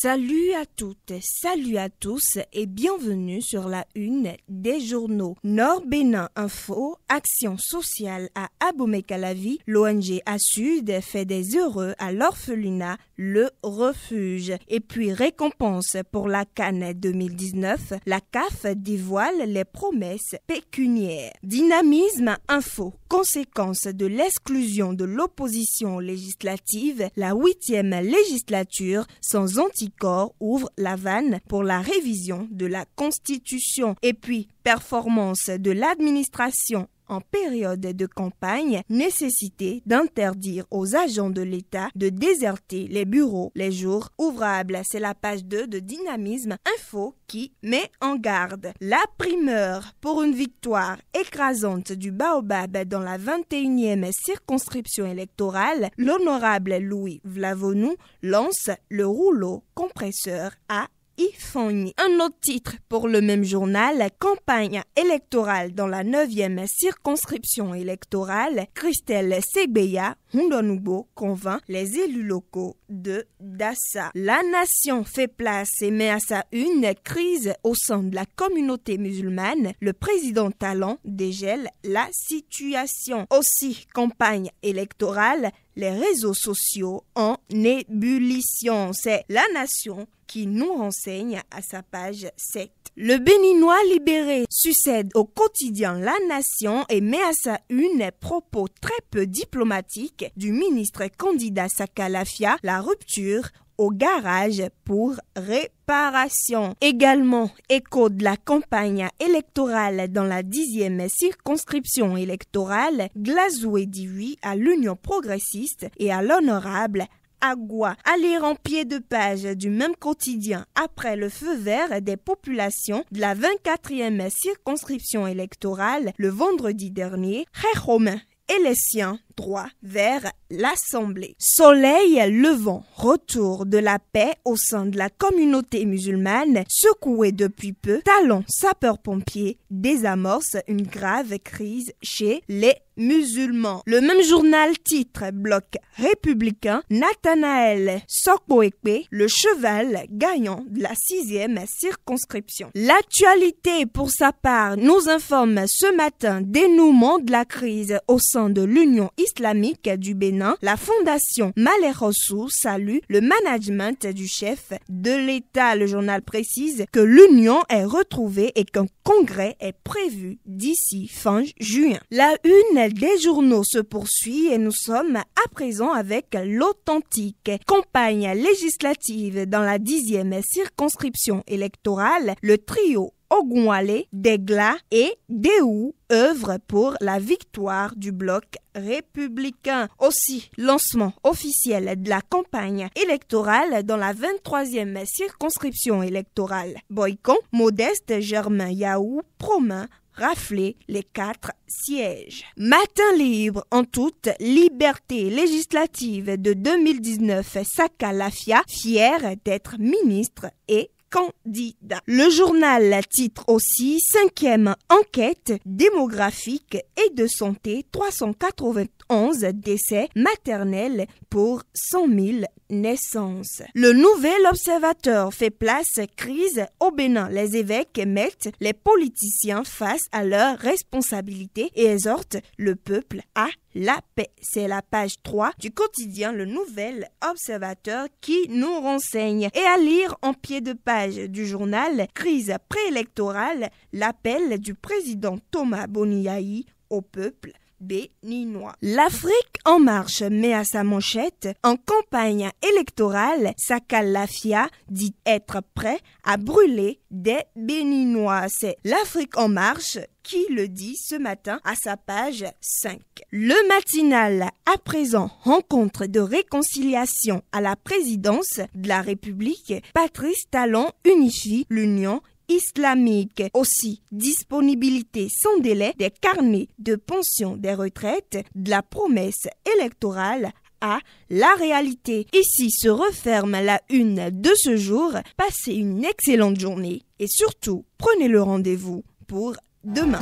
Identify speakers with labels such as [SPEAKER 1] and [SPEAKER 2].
[SPEAKER 1] Salut à toutes, salut à tous et bienvenue sur la une des journaux. Nord-Bénin Info, action sociale à Abomey-Calavi, l'ONG ASUD fait des heureux à l'orphelinat Le Refuge. Et puis récompense pour la CAN 2019, la CAF dévoile les promesses pécuniaires. Dynamisme Info, conséquence de l'exclusion de l'opposition législative, la 8e législature sans anticorps ouvre la vanne pour la révision de la Constitution. Et puis, performance de l'administration en période de campagne, nécessité d'interdire aux agents de l'État de déserter les bureaux les jours ouvrables. C'est la page 2 de Dynamisme Info qui met en garde. La primeur pour une victoire écrasante du Baobab dans la 21e circonscription électorale, l'honorable Louis Vlavonou lance le rouleau compresseur à Ifoni. Un autre titre pour le même journal, campagne électorale dans la 9e circonscription électorale, Christelle Segbeya Hundonubo convainc les élus locaux de Dassa. La nation fait place et met à sa une crise au sein de la communauté musulmane. Le président Talon dégèle la situation. Aussi, campagne électorale, les réseaux sociaux en ébullition. C'est La Nation qui nous renseigne à sa page 7. Le Béninois libéré succède au quotidien La Nation et met à sa une propos très peu diplomatiques du ministre candidat Saka Lafia, la rupture au garage pour réparation. Également, écho de la campagne électorale dans la 10e circonscription électorale, Glazoué dit oui à l'Union progressiste et à l'honorable Agua. À lire en pied de page du même quotidien après le feu vert des populations de la 24e circonscription électorale le vendredi dernier, Khéroum et les siens droit vers l'Assemblée. Soleil levant, retour de la paix au sein de la communauté musulmane, secouée depuis peu, Talon sapeurs-pompiers désamorce une grave crise chez les musulmans. Le même journal titre Bloc républicain, Nathanaël Sokboekpe, le cheval gagnant de la 6e circonscription. L'actualité pour sa part nous informe ce matin dénouement de la crise au sein de l'Union islamique du Bénin. La fondation Malé-Rossou salue le management du chef de l'État. Le journal précise que l'Union est retrouvée et qu'un congrès est prévu d'ici fin juin. La une des journaux se poursuit et nous sommes à présent avec l'authentique. Campagne législative dans la 10e circonscription électorale, le trio Ogunwale, Degla et Déou œuvrent pour la victoire du bloc républicain. Aussi, lancement officiel de la campagne électorale dans la 23e circonscription électorale. Boycon, Modeste Germain Yaou promet rafler les 4 sièges. Matin libre en toute liberté législative de 2019, Saka Lafia, fier d'être ministre et candidat. Le journal titre aussi 5e enquête démographique et de santé, 391 décès maternels pour 100 000 naissances. Le nouvel observateur fait place crise au Bénin. Les évêques mettent les politiciens face à leurs responsabilités et exhortent le peuple à la paix. C'est la page 3 du quotidien Le Nouvel Observateur qui nous renseigne. Et à lire en pied de page du journal Crise préélectorale, l'appel du président Thomas Boniaï au peuple béninois. L'Afrique en marche met à sa manchette en campagne électorale, Saka Lafia dit être prêt à brûler des Béninois. C'est l'Afrique en marche qui le dit ce matin à sa page 5. Le matinal, à présent, rencontre de réconciliation à la présidence de la République, Patrice Talon unifie l'Union islamique. Aussi, disponibilité sans délai des carnets de pension des retraites, de la promesse électorale à la réalité. Ici se referme la une de ce jour. Passez une excellente journée et surtout, prenez le rendez-vous pour demain.